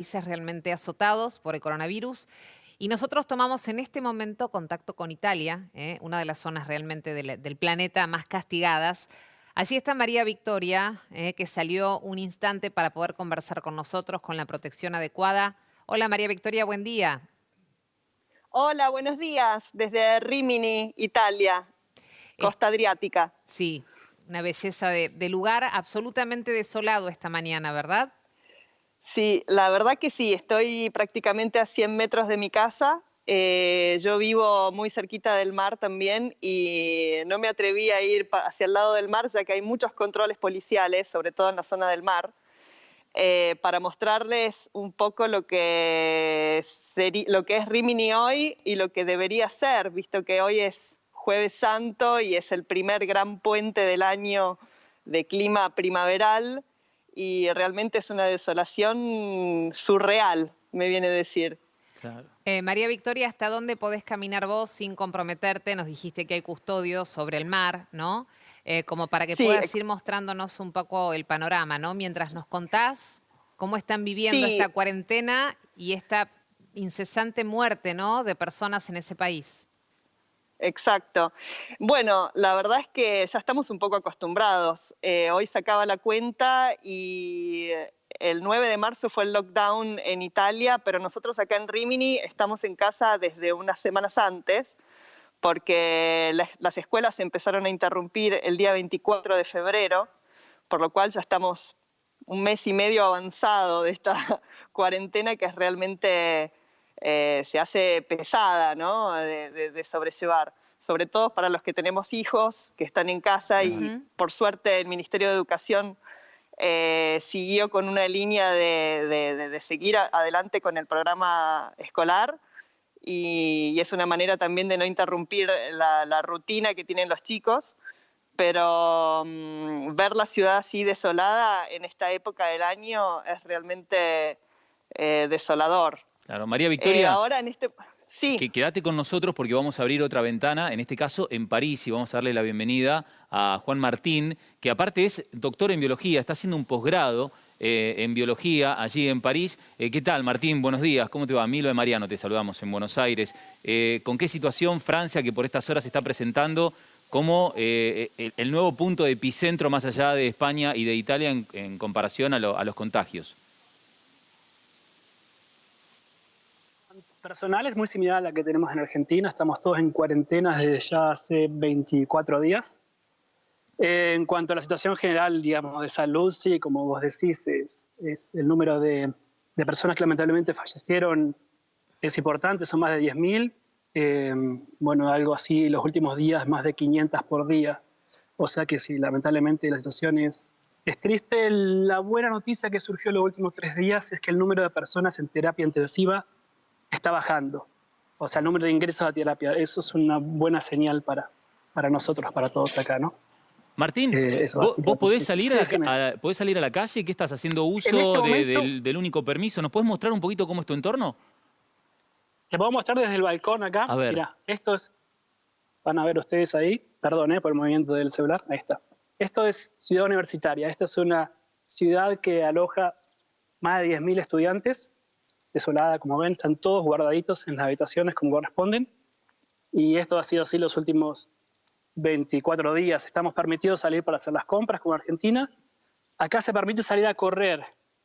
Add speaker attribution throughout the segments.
Speaker 1: países realmente azotados por el coronavirus. Y nosotros tomamos en este momento contacto con Italia, una de las zonas realmente del planeta más castigadas. Allí está María Victoria, que salió un instante para poder conversar con nosotros con la protección adecuada. Hola María Victoria, buen día.
Speaker 2: Hola, buenos días, desde Rimini, Italia,
Speaker 1: Es-
Speaker 2: costa adriática.
Speaker 1: sí, una belleza de lugar absolutamente desolado esta mañana, ¿verdad?
Speaker 2: Sí, la verdad que sí, estoy prácticamente a 100 metros de mi casa. Yo vivo muy cerquita del mar también y no me atreví a ir hacia el lado del mar, ya que hay muchos controles policiales, sobre todo en la zona del mar, para mostrarles un poco lo que es Rimini hoy y lo que debería ser, visto que hoy es Jueves Santo y es el primer gran puente del año de clima primaveral y realmente es una desolación surreal, me viene a decir.
Speaker 3: Claro.
Speaker 1: María Victoria, ¿hasta dónde podés caminar vos sin comprometerte? Nos dijiste que hay custodios sobre el mar, ¿no? Como para que
Speaker 2: Sí,
Speaker 1: puedas ir mostrándonos un poco el panorama, ¿no? Mientras nos contás cómo están viviendo esta
Speaker 2: sí,
Speaker 1: cuarentena y esta incesante muerte, ¿no? De personas en ese país.
Speaker 2: exacto. Bueno, la verdad es que ya estamos un poco acostumbrados. Hoy sacaba la cuenta y el 9 de marzo fue el lockdown en Italia, pero nosotros acá en Rimini estamos en casa desde unas semanas antes, porque las escuelas se empezaron a interrumpir el día 24 de febrero, por lo cual ya estamos un mes y medio avanzado de esta cuarentena que es realmente se hace pesada, ¿no? de sobrellevar, sobre todo para los que tenemos hijos que están en casa y
Speaker 1: Ujú.
Speaker 2: por suerte el Ministerio de Educación siguió con una línea de seguir adelante con el programa escolar y es una manera también de no interrumpir la rutina que tienen los chicos, pero ver la ciudad así desolada en esta época del año es realmente desolador.
Speaker 3: Claro, María Victoria,
Speaker 2: Ahora en este... Sí,
Speaker 3: quédate con nosotros porque vamos a abrir otra ventana, en este caso en París, y vamos a darle la bienvenida a Juan Martín, que aparte es doctor en biología, está haciendo un posgrado en biología allí en París. ¿Qué tal, Martín? Buenos días, ¿cómo te va? Milo de Mariano, te saludamos en Buenos Aires. ¿Con qué situación Francia, que por estas horas se está presentando como el nuevo punto de epicentro más allá de España y de Italia en comparación a los contagios?
Speaker 4: Personal es muy similar a la que tenemos en Argentina. Estamos todos en cuarentena desde ya hace 24 días. En cuanto a la situación general, digamos, de salud, sí, como vos decís, es el número de personas que lamentablemente fallecieron es importante, son más de 10.000. Bueno, algo así, los últimos días más de 500 por día. O sea que sí, lamentablemente la situación es triste. La buena noticia que surgió los últimos 3 días es que el número de personas en terapia intensiva está bajando. O sea, el número de ingresos a terapia, eso es una buena señal para nosotros, para todos acá, ¿no?
Speaker 3: Martín,
Speaker 4: Eso
Speaker 3: ¿vos podés
Speaker 4: básicamente.
Speaker 3: salir
Speaker 4: Sí, decime.
Speaker 3: podés salir a la calle? ¿Qué estás haciendo
Speaker 4: En este
Speaker 3: uso
Speaker 4: momento,
Speaker 3: del único permiso? ¿Nos podés mostrar un poquito cómo es tu entorno?
Speaker 4: les puedo mostrar desde el balcón acá.
Speaker 3: A ver,
Speaker 4: Mirá, esto es, van a ver ustedes ahí, perdón por el movimiento del celular, ahí está. Esto es Ciudad Universitaria, esta es una ciudad que aloja más de 10.000 estudiantes, desolada, como ven, están todos guardaditos en las habitaciones como corresponden. Y esto ha sido así los últimos 24 días. Estamos permitidos salir para hacer las compras como Argentina. Acá se permite salir a correr,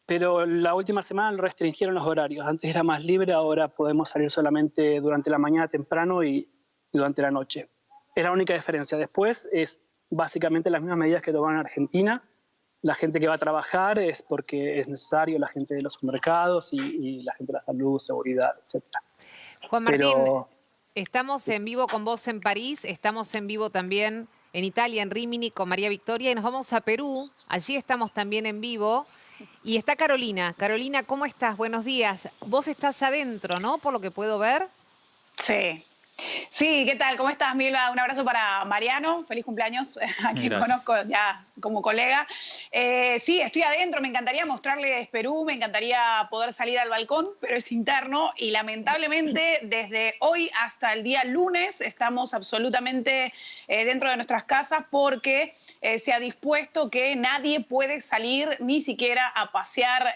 Speaker 4: pero la última semana restringieron los horarios. Antes era más libre, ahora podemos salir solamente durante la mañana temprano y durante la noche. Es la única diferencia. Después es básicamente las mismas medidas que tomaron en Argentina. La gente que va a trabajar es porque es necesario, la gente de los supermercados y la gente de la salud, seguridad, etc.
Speaker 1: Juan Martín,
Speaker 4: Pero
Speaker 1: estamos en vivo con vos en París, estamos en vivo también en Italia, en Rimini, con María Victoria, y nos vamos a Perú. Allí estamos también en vivo. Y está Carolina. Carolina, ¿cómo estás? Buenos días. Vos estás adentro, ¿no? Por lo que puedo ver.
Speaker 5: Sí. Sí, ¿qué tal? ¿Cómo estás, Milva? Un abrazo para Mariano. Feliz cumpleaños, a quien
Speaker 3: gracias.
Speaker 5: conozco ya como colega. Sí, estoy adentro, me encantaría mostrarles Perú, me encantaría poder salir al balcón, pero es interno y lamentablemente desde hoy hasta el día lunes estamos absolutamente dentro de nuestras casas porque se ha dispuesto que nadie puede salir ni siquiera a pasear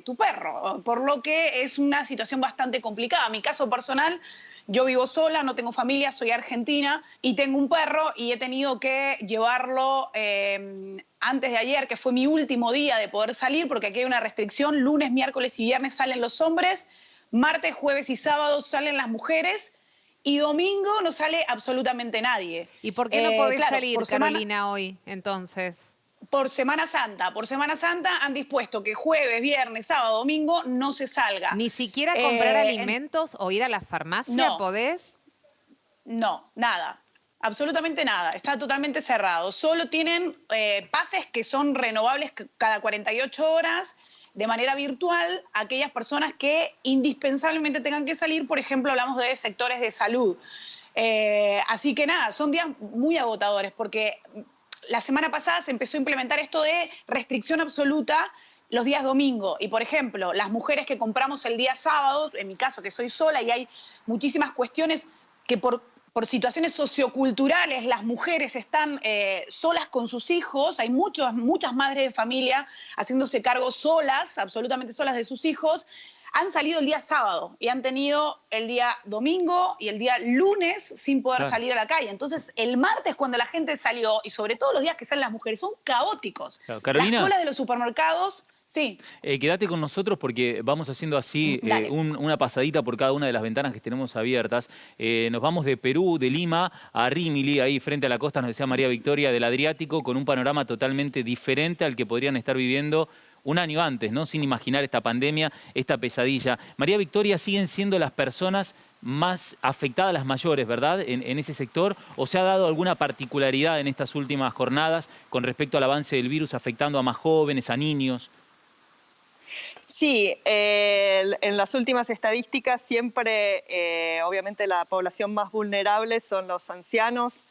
Speaker 5: tu perro, por lo que es una situación bastante complicada. Mi caso personal, yo vivo sola, no tengo familia, soy argentina y tengo un perro y he tenido que llevarlo antes de ayer, que fue mi último día de poder salir, porque aquí hay una restricción. Lunes, miércoles y viernes salen los hombres, martes, jueves y sábado salen las mujeres y domingo no sale absolutamente nadie.
Speaker 1: ¿Y por qué no podés
Speaker 5: Claro,
Speaker 1: salir, Carolina, hoy, entonces?
Speaker 5: Por Semana Santa han dispuesto que jueves, viernes, sábado, domingo no se salga.
Speaker 1: ¿Ni siquiera comprar alimentos o ir a la farmacia
Speaker 5: no,
Speaker 1: podés?
Speaker 5: No, nada. Absolutamente nada. Está totalmente cerrado. Solo tienen pases que son renovables cada 48 horas de manera virtual a aquellas personas que indispensablemente tengan que salir. Por ejemplo, hablamos de sectores de salud. Así que nada, son días muy agotadores porque la semana pasada se empezó a implementar esto de restricción absoluta los días domingo. Y, por ejemplo, las mujeres que compramos el día sábado, en mi caso que soy sola y hay muchísimas cuestiones que por situaciones socioculturales las mujeres están solas con sus hijos, hay muchas madres de familia haciéndose cargo solas, absolutamente solas de sus hijos, han salido el día sábado y han tenido el día domingo y el día lunes sin poder salir a la calle. Entonces, el martes cuando la gente salió, y sobre todo los días que salen las mujeres, son caóticos.
Speaker 3: Claro. Carolina,
Speaker 5: las colas de los supermercados... Sí.
Speaker 3: Quédate con nosotros porque vamos haciendo así una pasadita por cada una de las ventanas que tenemos abiertas. Nos vamos de Perú, de Lima, a Rímili, ahí frente a la costa, nos decía María Victoria, del Adriático, con un panorama totalmente diferente al que podrían estar viviendo un año antes, ¿no? Sin imaginar esta pandemia, esta pesadilla. María Victoria, siguen siendo las personas más afectadas, las mayores, ¿verdad?, en ese sector, ¿o se ha dado alguna particularidad en estas últimas jornadas con respecto al avance del virus afectando a más jóvenes, a niños?
Speaker 2: Sí, en las últimas estadísticas siempre, obviamente, la población más vulnerable son los ancianos,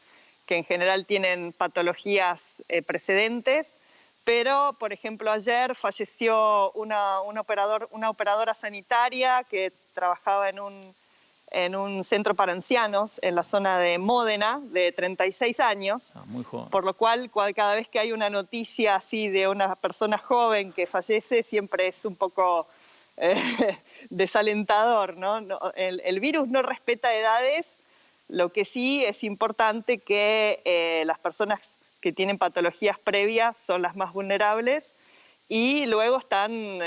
Speaker 2: que en general tienen patologías precedentes, pero, por ejemplo, ayer falleció una operadora sanitaria que trabajaba en un centro para ancianos en la zona de Módena, de 36 años,
Speaker 3: muy joven.
Speaker 2: Por lo cual cada vez que hay una noticia así de una persona joven que fallece, siempre es un poco desalentador, ¿no? El virus no respeta edades, lo que sí es importante que las personas que tienen patologías previas son las más vulnerables y luego están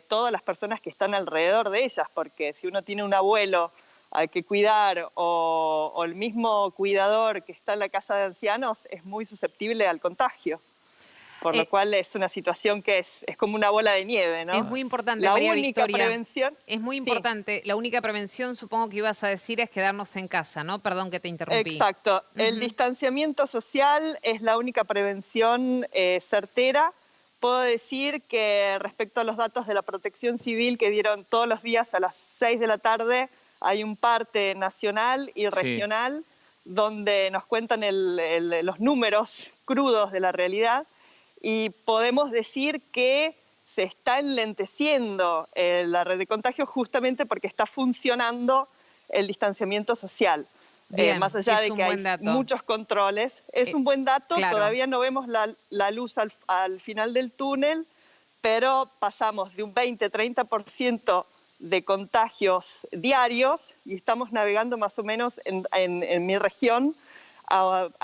Speaker 2: todas las personas que están alrededor de ellas, porque si uno tiene un abuelo hay que cuidar, o el mismo cuidador que está en la casa de ancianos es muy susceptible al contagio. Por lo cual es una situación que es como una bola de nieve, ¿no?
Speaker 1: Es muy importante,
Speaker 2: la
Speaker 1: María
Speaker 2: única
Speaker 1: Victoria.
Speaker 2: Prevención,
Speaker 1: es muy importante. La única prevención, supongo que ibas a decir, es quedarnos en casa, ¿no? Perdón que te interrumpí.
Speaker 2: Exacto. El distanciamiento social es la única prevención certera. Puedo decir que respecto a los datos de la Protección Civil que dieron todos los días a las 6 de la tarde, hay un parte nacional y regional donde nos cuentan los números crudos de la realidad y podemos decir que se está enlenteciendo la red de contagio justamente porque está funcionando el distanciamiento social.
Speaker 1: Bien,
Speaker 2: más allá de que hay muchos controles, es un buen dato, todavía no vemos la luz al final del túnel, pero pasamos de un 20-30% de contagios diarios y estamos navegando más o menos en mi región,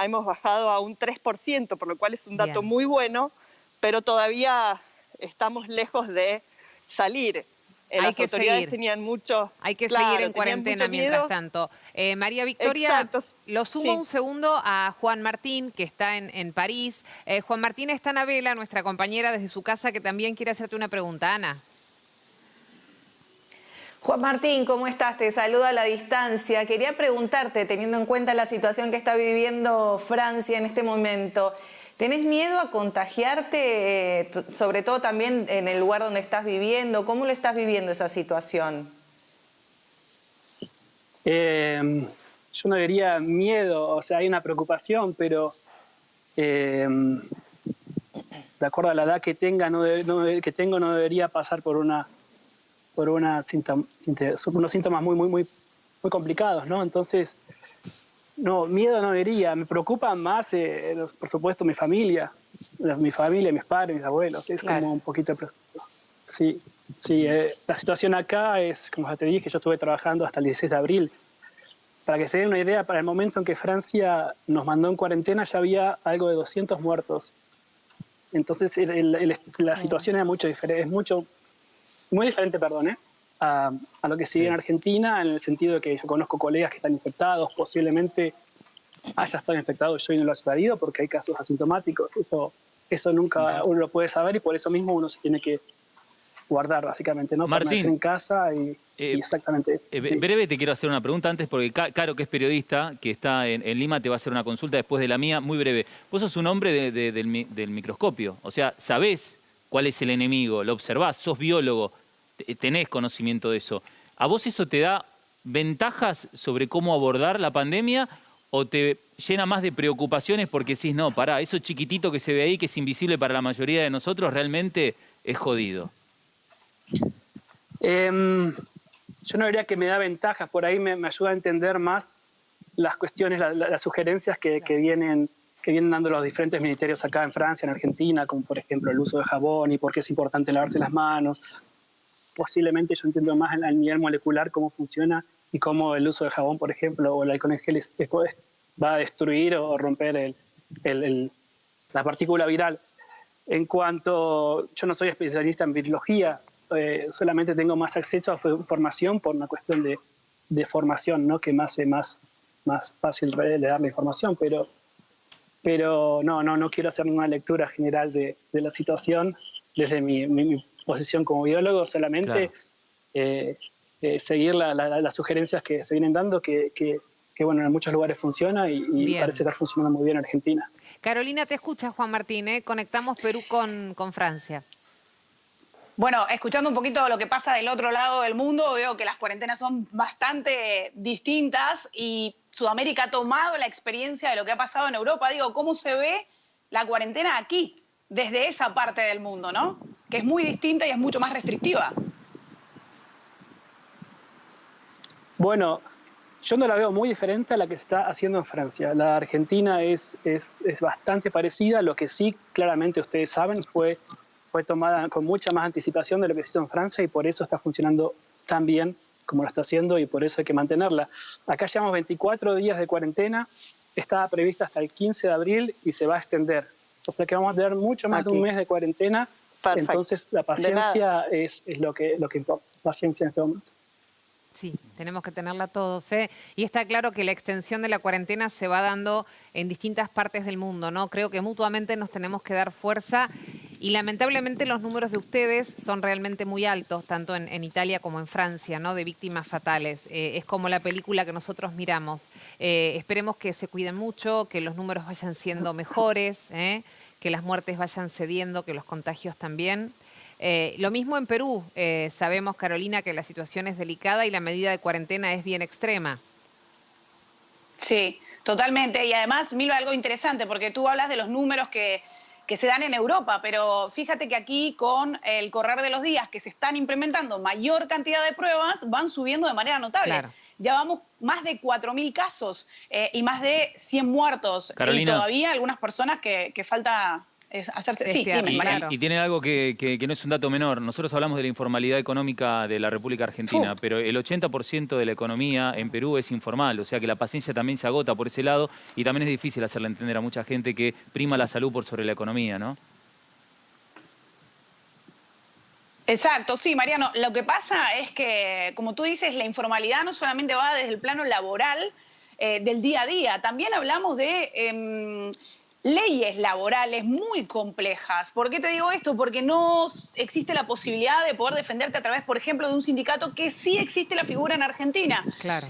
Speaker 2: hemos bajado a un 3%, por lo cual es un dato muy bueno, pero todavía estamos lejos de salir. Las autoridades tenían mucho...
Speaker 1: Hay que seguir en cuarentena mientras tanto. María Victoria, lo sumo un segundo a Juan Martín, que está en París. Juan Martín está Anabela, nuestra compañera desde su casa, que también quiere hacerte una pregunta. Ana.
Speaker 6: Juan Martín, ¿cómo estás? Te saludo a la distancia. Quería preguntarte, teniendo en cuenta la situación que está viviendo Francia en este momento, ¿tenés miedo a contagiarte, sobre todo también en el lugar donde estás viviendo? ¿Cómo lo estás viviendo esa situación?
Speaker 4: Yo no diría miedo, o sea, hay una preocupación, pero de acuerdo a la edad que tenga, no debería pasar por unos síntomas muy complicados, ¿no? Entonces, no, miedo no diría. Me preocupa más, por supuesto, mi familia, mis padres, mis abuelos. Es como un poquito de preocupación. Sí, la situación acá es, como ya te dije, yo estuve trabajando hasta el 16 de abril. Para que se den una idea, para el momento en que Francia nos mandó en cuarentena ya había algo de 200 muertos. Entonces la situación era muy diferente, a lo que sigue en Argentina, en el sentido de que yo conozco colegas que están infectados, posiblemente haya estado infectado yo y no lo haya sabido porque hay casos asintomáticos. Eso nunca uno lo puede saber y por eso mismo uno se tiene que guardar, básicamente, ¿no?
Speaker 3: Martín,
Speaker 4: permanecer en casa y exactamente eso. Sí.
Speaker 3: Breve, te quiero hacer una pregunta antes, porque Caro, que es periodista, que está en Lima, te va a hacer una consulta después de la mía, muy breve. Vos sos un hombre del microscopio, o sea, sabés cuál es el enemigo, lo observás, sos biólogo, tenés conocimiento de eso. ¿A vos eso te da ventajas sobre cómo abordar la pandemia o te llena más de preocupaciones porque decís, no, pará, eso chiquitito que se ve ahí, que es invisible para la mayoría de nosotros, realmente es jodido?
Speaker 4: Yo no diría que me da ventajas, por ahí me ayuda a entender más las cuestiones, las sugerencias que vienen dando los diferentes ministerios acá en Francia, en Argentina, como por ejemplo el uso de jabón y por qué es importante lavarse las manos. Posiblemente yo entiendo más a nivel molecular cómo funciona y cómo el uso de jabón, por ejemplo, o el alcohol en gel va a destruir o romper la partícula viral. En cuanto, yo no soy especialista en virología, solamente tengo más acceso a información por una cuestión de formación, ¿no? Que me hace más fácil de dar la información, pero no quiero hacer una lectura general de la situación desde mi posición como biólogo, solamente seguir las sugerencias que se vienen dando, que bueno, en muchos lugares funciona y parece estar funcionando muy bien en Argentina.
Speaker 1: Carolina, te escucha Juan Martín, ¿eh? Conectamos Perú con Francia.
Speaker 5: Bueno, escuchando un poquito lo que pasa del otro lado del mundo, veo que las cuarentenas son bastante distintas y Sudamérica ha tomado la experiencia de lo que ha pasado en Europa. Digo, ¿cómo se ve la cuarentena aquí, desde esa parte del mundo, ¿no? Que es muy distinta y es mucho más restrictiva.
Speaker 4: Bueno, yo no la veo muy diferente a la que se está haciendo en Francia. La Argentina es bastante parecida. Lo que sí, claramente, ustedes saben, fue tomada con mucha más anticipación de lo que se hizo en Francia y por eso está funcionando tan bien como lo está haciendo y por eso hay que mantenerla. Acá llevamos 24 días de cuarentena, estaba prevista hasta el 15 de abril y se va a extender. O sea que vamos a tener mucho más de un mes de cuarentena. Perfecto. Entonces la paciencia es lo que importa, paciencia en este momento.
Speaker 1: Sí, tenemos que tenerla todos, ¿eh? Y está claro que la extensión de la cuarentena se va dando en distintas partes del mundo, ¿no? Creo que mutuamente nos tenemos que dar fuerza y lamentablemente los números de ustedes son realmente muy altos, tanto en Italia como en Francia, ¿no? De víctimas fatales. Es como la película que nosotros miramos. Esperemos que se cuiden mucho, que los números vayan siendo mejores, que las muertes vayan cediendo, que los contagios también. Lo mismo en Perú. Sabemos, Carolina, que la situación es delicada y la medida de cuarentena es bien extrema.
Speaker 5: Sí, totalmente. Y además, Milva, algo interesante, porque tú hablas de los números que se dan en Europa, pero fíjate que aquí con el correr de los días que se están implementando mayor cantidad de pruebas, van subiendo de manera notable. Claro. Ya vamos más de 4.000 casos y más de 100 muertos.
Speaker 3: Carolina.
Speaker 5: Y todavía algunas personas que falta... hacerse. Sí, dime,
Speaker 3: claro. Y tiene algo que no es un dato menor. Nosotros hablamos de la informalidad económica de la República Argentina, pero el 80% de la economía en Perú es informal, o sea que la paciencia también se agota por ese lado y también es difícil hacerle entender a mucha gente que prima la salud por sobre la economía, ¿no?
Speaker 5: Exacto, sí, Mariano. Lo que pasa es que, como tú dices, la informalidad no solamente va desde el plano laboral del día a día, también hablamos de... leyes laborales muy complejas. ¿Por qué te digo esto? Porque no existe la posibilidad de poder defenderte a través, por ejemplo, de un sindicato, que sí existe la figura en Argentina.
Speaker 1: Claro.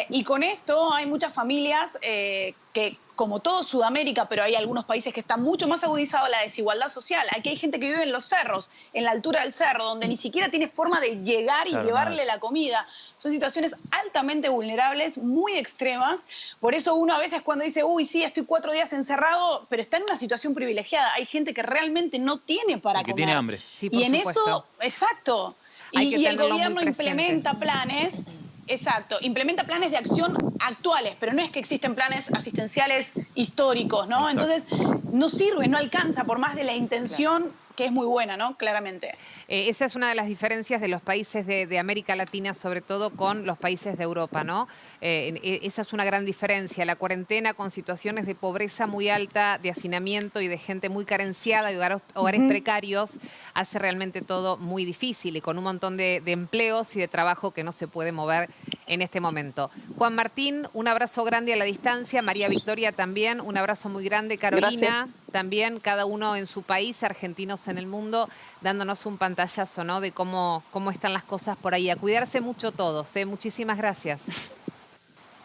Speaker 5: Y con esto hay muchas familias que como todo Sudamérica, pero hay algunos países que está mucho más agudizado la desigualdad social. Aquí hay gente que vive en los cerros, en la altura del cerro, donde ni siquiera tiene forma de llegar y
Speaker 3: Claro,
Speaker 5: llevarle la comida. Son situaciones altamente vulnerables, muy extremas. Por eso uno a veces cuando dice, uy, sí, estoy 4 días encerrado, pero está en una situación privilegiada. Hay gente que realmente no tiene para comer.
Speaker 3: Que tiene hambre.
Speaker 1: Sí, por
Speaker 5: y en
Speaker 1: supuesto.
Speaker 5: eso, exacto.
Speaker 1: Hay que
Speaker 5: Y el
Speaker 1: tenerlo muy
Speaker 5: gobierno
Speaker 1: presente.
Speaker 5: implementa planes. Exacto, implementa planes de acción actuales, pero no es que existen planes asistenciales históricos, ¿no?
Speaker 3: Exacto.
Speaker 5: Entonces, no sirve, no alcanza por más de la intención, que es muy buena, ¿no? Claramente.
Speaker 1: Esa es una de las diferencias de los países de América Latina, sobre todo con los países de Europa, ¿no? Esa es una gran diferencia. La cuarentena con situaciones de pobreza muy alta, de hacinamiento y de gente muy carenciada y hogares precarios hace realmente todo muy difícil y con un montón de empleos y de trabajo que no se puede mover en este momento. Juan Martín, un abrazo grande a la distancia. María Victoria también, un abrazo muy grande. Carolina, también, cada uno en su país, argentinos en el mundo, dándonos un pantallazo, ¿no? De cómo están las cosas por ahí. A cuidarse mucho todos, ¿eh? Muchísimas gracias.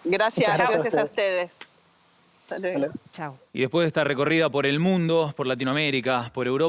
Speaker 2: Gracias,
Speaker 4: Muchas gracias
Speaker 2: gracias a ustedes. Hasta luego.
Speaker 1: Chao.
Speaker 3: Y después de esta recorrida por el mundo, por Latinoamérica, por Europa,